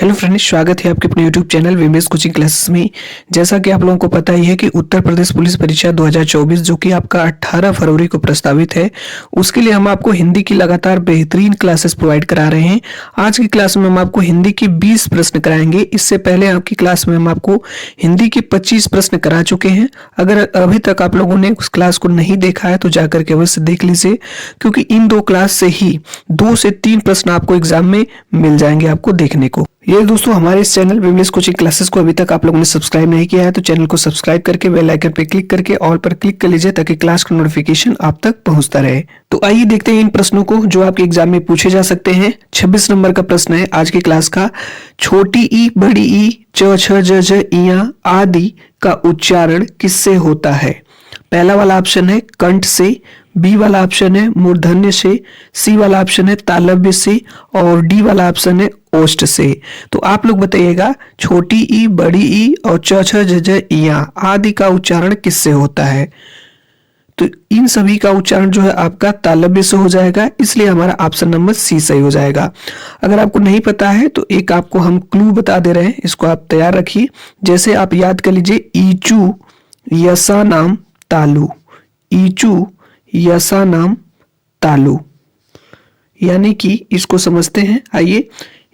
Hello friends, स्वागत है आपके अपने यूट्यूब चैनल विमेश कोचिंग क्लासेस में। जैसा कि आप लोगों को पता ही है कि उत्तर प्रदेश पुलिस परीक्षा 2024 जो कि आपका 18 फरवरी को प्रस्तावित है, उसके लिए हम आपको हिंदी की लगातार बेहतरीन क्लासेस प्रोवाइड करा रहे हैं। आज की क्लास में हम आपको हिंदी की 20 प्रश्न कराएंगे। इससे पहले आपकी क्लास में हम आपको हिंदी के 25 प्रश्न करा चुके हैं। अगर अभी तक आप लोगों ने उस क्लास को नहीं देखा है तो जाकर के अवश्य देख लीजिए, क्योंकि इन दो क्लास से ही 2 से 3 प्रश्न आपको एग्जाम में मिल जाएंगे आपको देखने को। ये दोस्तों, हमारे इस चैनल विमेश कोचिंग क्लासेस को अभी तक आप लोगों ने सब्सक्राइब नहीं किया है तो चैनल को सब्सक्राइब करके बेल आइकन पर क्लिक करके ऑल पर क्लिक कर लीजिए, ताकि क्लास का नोटिफिकेशन आप तक पहुंचता रहे। तो आइए देखते हैं इन प्रश्नों को जो आपके एग्जाम में पूछे जा सकते हैं। 26 नंबर का प्रश्न है आज की क्लास का। छोटी ई बड़ी ई च छ ज झ इया आदि का उच्चारण किससे होता है? पहला वाला ऑप्शन है कंठ से, बी वाला ऑप्शन है मूर्धन्य से, सी वाला ऑप्शन है तालव्य से और डी वाला ऑप्शन है ओष्ठ से। तो आप लोग बताइएगा, छोटी ई बड़ी ई और च छ ज झ इया आदि का उच्चारण किससे होता है? तो इन सभी का उच्चारण जो है आपका तालव्य से हो जाएगा, इसलिए हमारा ऑप्शन नंबर सी सही हो जाएगा। अगर आपको नहीं पता है तो एक आपको हम क्लू बता दे रहे हैं, इसको आप तैयार रखिए। जैसे आप याद कर लीजिए, ईचू यसा नाम तालु, ईचू यसा नाम तालु, यानी कि इसको समझते हैं। आइए,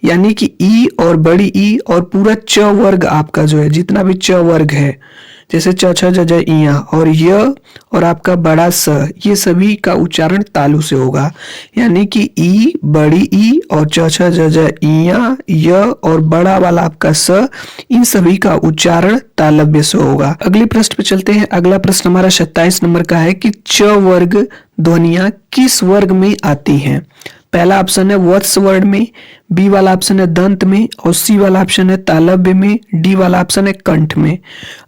यानी कि ई और बड़ी ई और पूरा च वर्ग आपका जो है, जितना भी च वर्ग है, जैसे च छ ज झ इया और य और आपका बड़ा स, ये सभी का उच्चारण तालु से होगा। यानी कि ई बड़ी ई और च छ ज झ इया य और बड़ा वाला आपका स, इन सभी का उच्चारण तालव्य से होगा। अगले प्रश्न पे चलते हैं। अगला प्रश्न हमारा 27 नंबर का है कि च वर्ग ध्वनियां किस वर्ग में आती हैं? पहला ऑप्शन है वत्स वर्ड में, बी वाला ऑप्शन है दंत में और सी वाला ऑप्शन है तालव्य में, डी वाला ऑप्शन है कंठ में।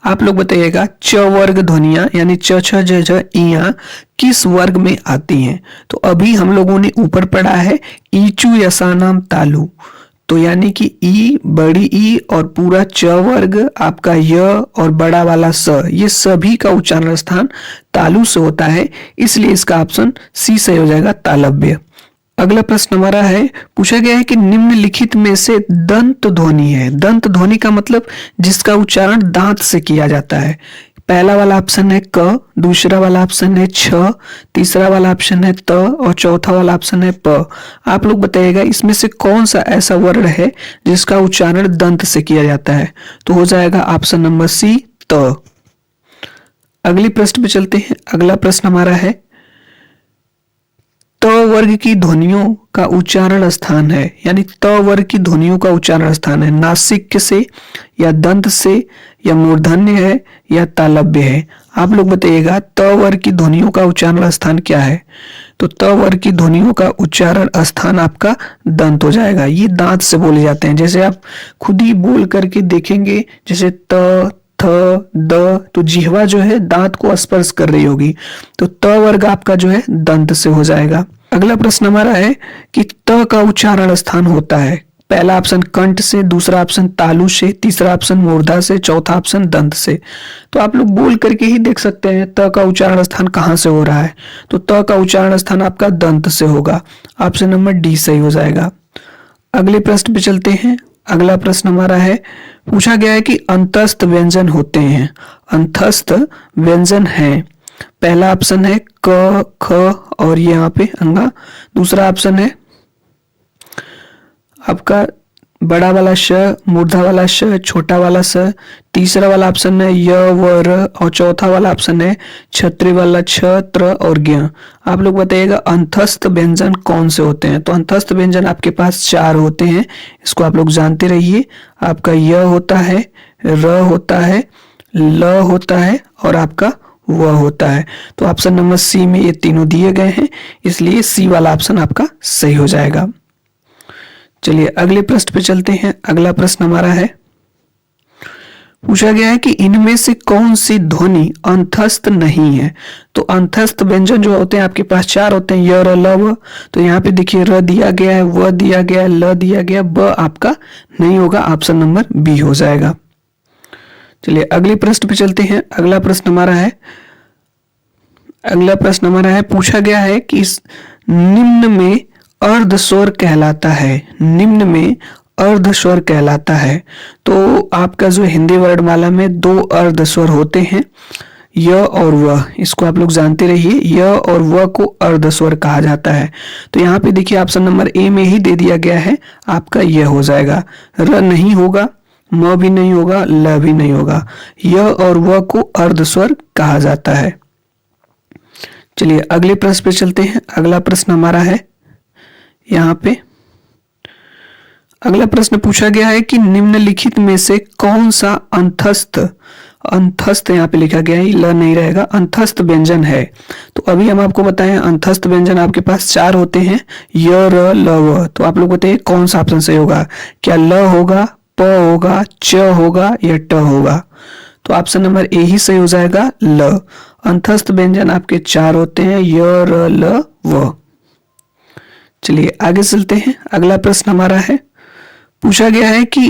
आप लोग बताइएगा, च वर्ग ध्वनियां यानी च छ ज झ इया किस वर्ग में आती हैं? तो अभी हम लोगों ने ऊपर पढ़ा है ईचू यसा नाम तालु, तो यानी कि ई बड़ी ई और पूरा च वर्ग आपका य और बड़ा वाला स, ये सभी का उच्चारण स्थान तालु से होता है, इसलिए इसका ऑप्शन सी सही हो जाएगा, तालव्य। अगला प्रश्न हमारा है, पूछा गया है कि निम्नलिखित में से दंत ध्वनि है। दंत ध्वनि का मतलब जिसका उच्चारण दांत से किया जाता है। पहला वाला ऑप्शन है क, दूसरा वाला ऑप्शन है छ, तीसरा वाला ऑप्शन है त और चौथा वाला ऑप्शन है प। आप लोग बताइएगा, इसमें से कौन सा ऐसा वर्ण है जिसका उच्चारण दंत से किया जाता है? तो हो जाएगा ऑप्शन नंबर सी, त। अगले प्रश्न पे चलते हैं। अगला प्रश्न हमारा है, त वर्ग की ध्वनियों का उच्चारण स्थान है, यानी त वर्ग की ध्वनियों का उच्चारण स्थान है, नासिक से या दंत से या मूर्धन्य है या तालव्य है? आप लोग बताइएगा, त वर्ग की ध्वनियों का उच्चारण स्थान क्या है? तो त वर्ग की ध्वनियों का उच्चारण स्थान आपका दंत हो जाएगा। ये दांत से बोले जाते हैं। जैसे आप खुद ही बोल करके देखेंगे, जैसे त थ द, तो जिह्वा जो है दांत को स्पर्श कर रही होगी, तो त वर्ग आपका जो है दंत से हो जाएगा। अगला प्रश्न हमारा है कि त का उच्चारण स्थान होता है। पहला ऑप्शन कंठ से, दूसरा ऑप्शन तालु से, तीसरा ऑप्शन मूर्धा से, चौथा ऑप्शन दंत से। तो आप लोग बोल करके ही देख सकते हैं त का उच्चारण स्थान कहाँ से हो रहा है। तो त का उच्चारण स्थान आपका दंत से होगा, ऑप्शन नंबर डी सही हो जाएगा। अगले प्रश्न पे चलते हैं। अगला प्रश्न हमारा है, पूछा गया है कि अंतस्थ व्यंजन होते हैं। अंतस्थ व्यंजन है, पहला ऑप्शन है क ख और ये यहाँ पे अंगा, दूसरा ऑप्शन है आपका बड़ा वाला श, मूर्धा वाला श, छोटा वाला स, तीसरा वाला ऑप्शन है य व र और चौथा वाला ऑप्शन है छत्री वाला छ त्र और ज्ञ। आप लोग बताइएगा, अंतस्थ व्यंजन कौन से होते हैं? तो अंतस्थ व्यंजन आपके पास 4 होते हैं, इसको आप लोग जानते रहिए। आपका य होता है, र होता है, ल होता है और आपका व होता है। तो ऑप्शन नंबर सी में ये तीनों दिए गए हैं, इसलिए सी वाला ऑप्शन आपका सही हो जाएगा। चलिए अगले प्रश्न पे चलते हैं। अगला प्रश्न हमारा है, पूछा गया है कि इनमें से कौन सी ध्वनि अंतस्थ नहीं है? तो अंतस्थ व्यंजन जो होते हैं आपके पास 4 होते हैं, य र ल व। तो यहाँ पे देखिए र दिया गया है, व दिया गया है, ल दिया गया, ब आपका नहीं होगा, ऑप्शन नंबर बी हो जाएगा। चलिए अगले प्रश्न पे चलते हैं। अगला प्रश्न हमारा है, पूछा गया है कि इस निम्न में अर्ध स्वर कहलाता है। निम्न में अर्ध स्वर कहलाता है। तो आपका जो हिंदी वर्णमाला में दो अर्ध स्वर होते हैं, य और व, इसको आप लोग जानते रहिए, य और व को अर्ध स्वर कहा जाता है। तो यहाँ पे देखिए ऑप्शन नंबर ए में ही दे दिया गया है, आपका य हो जाएगा। र नहीं होगा, म भी नहीं होगा, ल भी नहीं होगा, य और व को अर्ध स्वर कहा जाता है। चलिए अगले प्रश्न पे चलते हैं। अगला प्रश्न हमारा है यहाँ पे, अगला प्रश्न पूछा गया है कि निम्नलिखित में से कौन सा अंतस्थ, अंतस्थ यहाँ पे लिखा गया है, ल नहीं रहेगा, अंतस्थ व्यंजन है। तो अभी हम आपको बताएं अंतस्थ व्यंजन आपके पास चार होते हैं, य र ल व। तो आप लोग बताइए कौन सा ऑप्शन सही होगा, क्या ल होगा, प होगा, च होगा या ट होगा। तो ऑप्शन नंबर ए ही सही हो जाएगा, ल। अंतस्थ व्यंजन आपके चार होते हैं, य र ल व। चलिए आगे चलते हैं। अगला प्रश्न हमारा है, पूछा गया है कि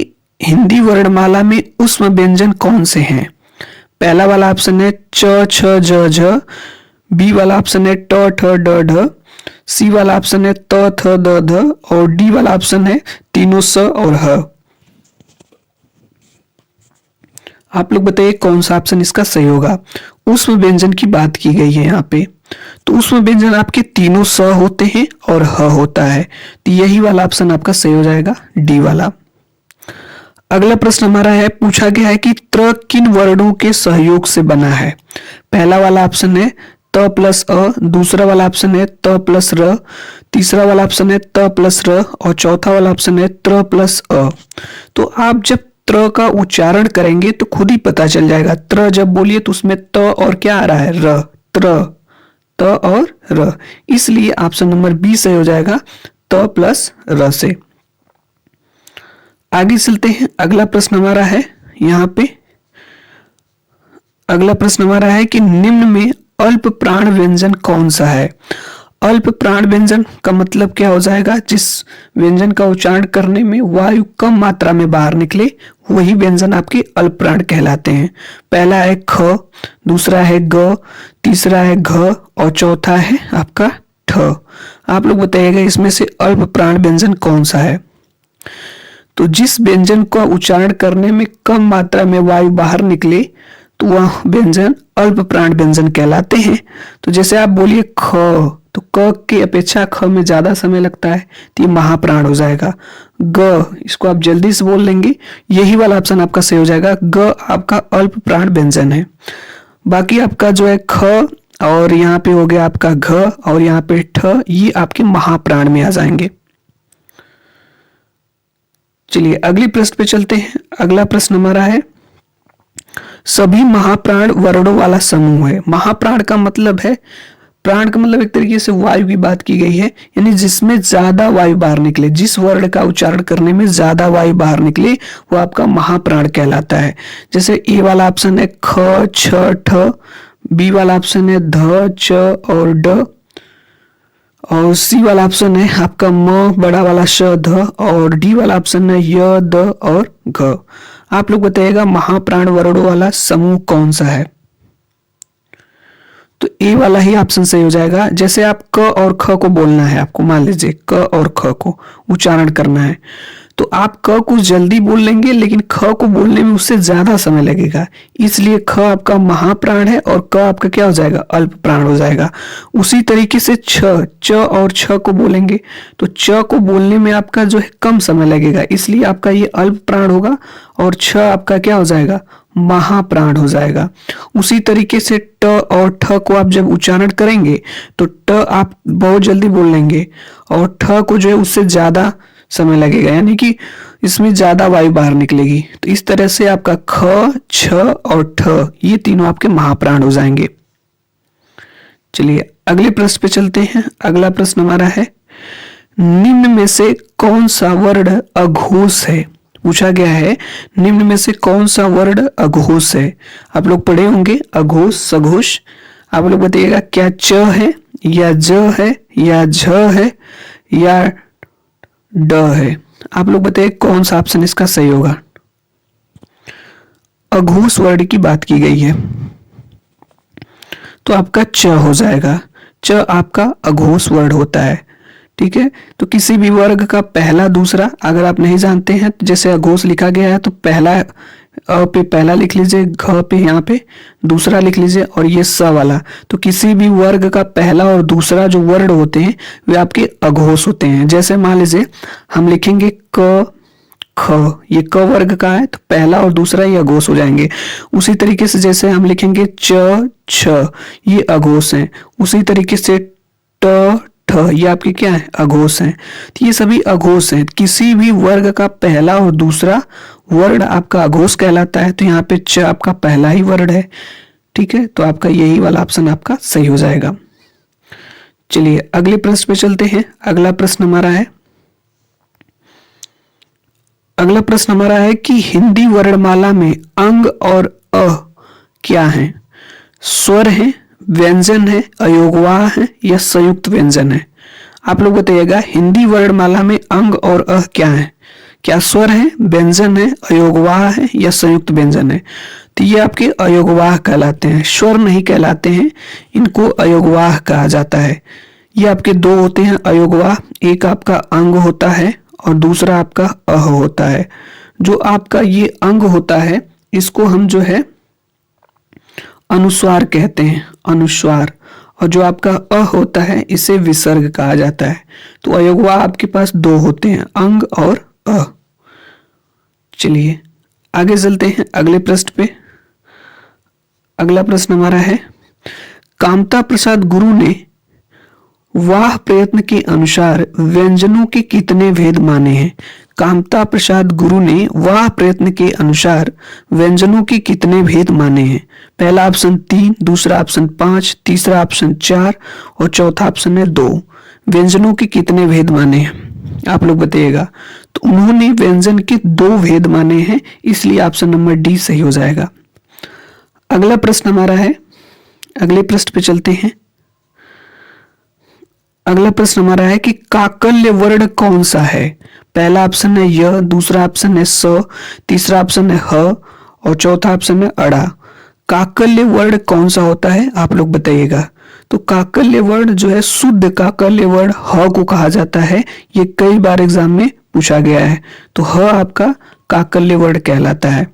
हिंदी वर्णमाला में ऊष्म व्यंजन कौन से हैं। पहला वाला ऑप्शन है च छ ज झ, बी वाला ऑप्शन है ट ठ ड ढ, सी वाला ऑप्शन है त थ द ध और डी वाला ऑप्शन है तीनों स और ह। आप लोग बताइए कौन सा ऑप्शन इसका सही होगा। ऊष्म व्यंजन की बात की गई है यहाँ पे, तो ऊष्म व्यंजन आपके तीनों स होते हैं और ह होता है, तो यही वाला ऑप्शन आपका सही हो जाएगा, डी वाला। अगला प्रश्न हमारा है, पूछा गया है कि त्र किन वर्णों के सहयोग से बना है। पहला वाला ऑप्शन है त प्लस अ, दूसरा वाला ऑप्शन है त प्लस र, तीसरा वाला ऑप्शन है त प्लस र और चौथा वाला ऑप्शन है त्र प्लस अ। तो आप जब त्र का उच्चारण करेंगे तो खुद ही पता चल जाएगा। त्र जब बोलिए तो उसमें त और क्या आ रहा है, र, त्र, त और र, इसलिए ऑप्शन नंबर बी सही हो जाएगा, त प्लस र से। आगे चलते हैं। अगला प्रश्न हमारा है यहाँ पे, अगला प्रश्न हमारा है कि निम्न में अल्प प्राण व्यंजन कौन सा है। अल्प प्राण व्यंजन का मतलब क्या हो जाएगा, जिस व्यंजन का उच्चारण करने में वायु कम मात्रा में बाहर निकले, वही व्यंजन आपके अल्प प्राण कहलाते हैं। पहला है ख, दूसरा है ग, तीसरा है घ और चौथा है आपका ठ। आप लोग बताइएगा इसमें से अल्प प्राण व्यंजन कौन सा है। तो जिस व्यंजन का उच्चारण करने में कम मात्रा में वायु बाहर निकले तो वह व्यंजन अल्प प्राण व्यंजन कहलाते हैं। तो जैसे आप बोलिए ख, तो क की अपेक्षा ख में ज्यादा समय लगता है, तो ये महाप्राण हो जाएगा। ग, इसको आप जल्दी से बोल लेंगे, यही वाला ऑप्शन आपका सही हो जाएगा, ग आपका अल्प प्राण व्यंजन है। बाकी आपका जो है ख और यहाँ पे हो गया आपका घ और यहाँ पे ठ, ये आपके महाप्राण में आ जाएंगे। चलिए अगले प्रश्न पे चलते हैं। अगला प्रश्न हमारा है, सभी महाप्राण वर्णों वाला समूह है। महाप्राण का मतलब है, प्राण का मतलब एक तरीके से वायु की बात की गई है, यानी जिसमें ज्यादा वायु बाहर निकले, जिस वर्ण का उच्चारण करने में ज्यादा वायु बाहर निकले वो आपका महाप्राण कहलाता है। जैसे ए वाला ऑप्शन है ख छ ठ, बी वाला ऑप्शन है ध च और ड और सी वाला ऑप्शन है आपका म बड़ा वाला श ध और डी वाला ऑप्शन है य द और घ। आप लोग बताइएगा महाप्राण वर्णों वाला समूह कौन सा है। तो ए वाला ही ऑप्शन सही हो जाएगा। जैसे आप क और ख को बोलना है, आपको मान लीजिए क और ख को उच्चारण करना है, तो आप क को जल्दी बोल लेंगे लेकिन ख को बोलने में उससे ज्यादा समय लगेगा, इसलिए ख आपका महाप्राण है और क आपका क्या हो जाएगा, अल्प प्राण हो जाएगा। उसी तरीके से च और छ को बोलेंगे तो च को बोलने में आपका जो है कम समय लगेगा, इसलिए आपका ये अल्प प्राण होगा और छ आपका क्या हो जाएगा, महाप्राण हो जाएगा। उसी तरीके से ट और ठ को आप जब उच्चारण करेंगे तो ट आप बहुत जल्दी बोल लेंगे और ठ को जो है उससे ज्यादा समय लगेगा, यानी कि इसमें ज्यादा वायु बाहर निकलेगी। तो इस तरह से आपका ख छ और ठ ये तीनों आपके महाप्राण हो जाएंगे। चलिए अगले प्रश्न पे चलते हैं। अगला प्रश्न हमारा है, निम्न में से कौन सा वर्ण अघोष है। पूछा गया है निम्न में से कौन सा वर्ण अघोष है। आप लोग पढ़े होंगे अघोष सघोष। आप लोग बताइएगा क्या च है या ज है या झ है या ड है। आप लोग बताइए कौन सा ऑप्शन इसका सही होगा। अघोष वर्ण की बात की गई है तो आपका च हो जाएगा। च आपका अघोष वर्ण होता है, ठीक है। तो किसी भी वर्ग का पहला दूसरा, अगर आप नहीं जानते हैं तो जैसे अघोष लिखा गया है तो पहला अ पे पहला लिख लीजिए, घ पे यहाँ पे दूसरा लिख लीजिए और ये स वाला। तो किसी भी वर्ग का पहला और दूसरा जो वर्ण होते हैं वे आपके अघोष होते हैं। जैसे मान लीजिए हम लिखेंगे क ख, ये क वर्ग का है तो पहला और दूसरा ये अघोष हो जाएंगे। उसी तरीके से जैसे हम लिखेंगे च छ, ये अघोष हैं। उसी तरीके से ट ठ, ये आपके क्या है, अघोष हैं। तो ये सभी अघोष हैं। किसी भी वर्ग का पहला और दूसरा वर्ण आपका अघोष कहलाता है। तो यहाँ पे च आपका पहला ही वर्ण है, ठीक है। तो आपका यही वाला ऑप्शन आपका सही हो जाएगा। चलिए अगले प्रश्न पे चलते हैं। अगला प्रश्न हमारा है कि हिंदी वर्णमाला में अंग और अ क्या है? स्वर है, व्यंजन है, अयोगवाह है या संयुक्त व्यंजन है? आप लोग बताइएगा हिंदी वर्णमाला में अंग और अ क्या है? क्या स्वर है, व्यंजन है, अयोगवाह है या संयुक्त व्यंजन है? तो ये आपके अयोगवाह कहलाते हैं, स्वर नहीं कहलाते हैं, इनको अयोगवाह कहा जाता है। ये आपके दो होते हैं अयोगवाह, एक आपका अंग होता है और दूसरा आपका अह होता है। जो आपका ये अंग होता है इसको हम जो है अनुस्वार कहते हैं, अनुस्वार। और जो आपका अ होता है इसे विसर्ग कहा जाता है। तो अयोगवाह आपके पास दो होते हैं, अंग और अ। चलिए आगे चलते हैं अगले प्रश्न पे। अगला प्रश्न हमारा है, कामता प्रसाद गुरु ने वाह प्रयत्न के अनुसार व्यंजनों के कितने भेद माने हैं? कामता प्रसाद गुरु ने वाह प्रयत्न के अनुसार व्यंजनों के कितने भेद माने हैं? पहला ऑप्शन 3, दूसरा ऑप्शन 5, तीसरा ऑप्शन 4 और चौथा ऑप्शन है 2। व्यंजनों के कितने भेद माने हैं आप लोग बताइएगा। तो उन्होंने व्यंजन के 2 भेद माने हैं, इसलिए ऑप्शन नंबर डी सही हो जाएगा। अगला प्रश्न हमारा है, अगले प्रश्न पे चलते हैं। अगला प्रश्न हमारा है कि काकल्य वर्ण कौन सा है? पहला ऑप्शन है य, दूसरा ऑप्शन है स, तीसरा ऑप्शन है ह और चौथा ऑप्शन है अड़ा। काकल्य वर्ण कौन सा होता है आप लोग बताइएगा। तो काकल्य वर्ण जो है, शुद्ध काकल्य वर्ण ह को कहा जाता है। ये कई बार एग्जाम में पूछा गया है। तो ह आपका काकल्य वर्ण कहलाता है।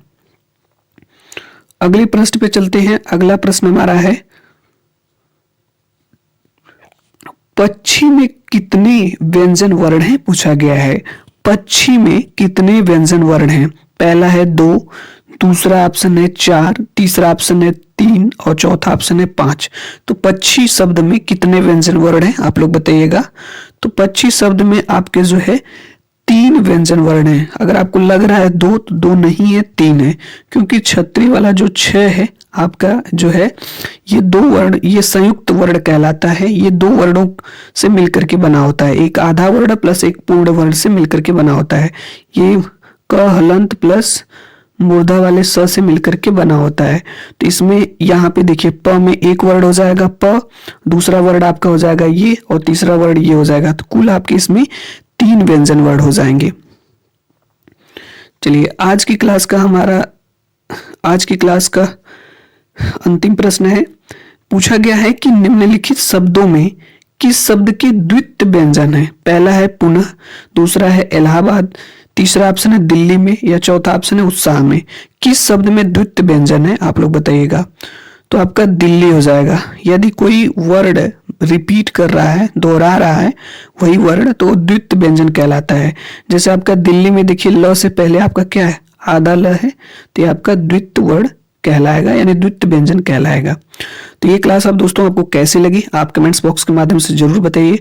अगले प्रश्न पे चलते हैं। अगला प्रश्न हमारा है, पक्षी में कितने व्यंजन वर्ण हैं पूछा गया है। पक्षी में कितने व्यंजन वर्ण हैं? पहला है 2, दूसरा ऑप्शन है 4, तीसरा ऑप्शन है 3 और चौथा ऑप्शन है 5। तो पक्षी शब्द में कितने व्यंजन वर्ण हैं आप लोग बताइएगा। तो पक्षी शब्द में आपके जो है 3 व्यंजन वर्ण हैं। अगर आपको लग रहा है 2 तो 2 नहीं है, 3 है, क्योंकि छतरी वाला जो 6 है आपका जो है ये 2 वर्ण, ये संयुक्त वर्ण कहलाता है। ये 2 वर्णों से मिलकर के बना होता है, एक आधा वर्ण प्लस एक पूर्ण वर्ण से मिलकर के बना होता है। ये क हलंत प्लस मूर्धा वाले स से मिलकर के बना होता है। तो इसमें यहाँ पे देखिए प में एक वर्ण हो जाएगा प, दूसरा वर्ण आपका हो जाएगा ये और तीसरा वर्ण ये हो जाएगा। तो कुल आपके इसमें 3 व्यंजन वर्ण हो जाएंगे। चलिए आज की क्लास का अंतिम प्रश्न है। पूछा गया है कि निम्नलिखित शब्दों में किस शब्द के द्वित्व व्यंजन है? पहला है पुनः, दूसरा है इलाहाबाद, तीसरा ऑप्शन है दिल्ली में या चौथा ऑप्शन है उत्साह में। किस शब्द में द्वित्व व्यंजन है आप लोग बताइएगा। तो आपका दिल्ली हो जाएगा। यदि कोई वर्ड रिपीट कर रहा है, दोहरा रहा है वही वर्ण, तो द्वित्व व्यंजन कहलाता है। जैसे आपका दिल्ली में देखिए ल से पहले आपका क्या है, आधा ल है, तो ये आपका द्वित्व वर्ण कहलाएगा, यानी द्वित्व व्यंजन कहलाएगा। तो ये क्लास आप दोस्तों आपको कैसी लगी आप कमेंट्स बॉक्स के माध्यम से जरूर बताइए।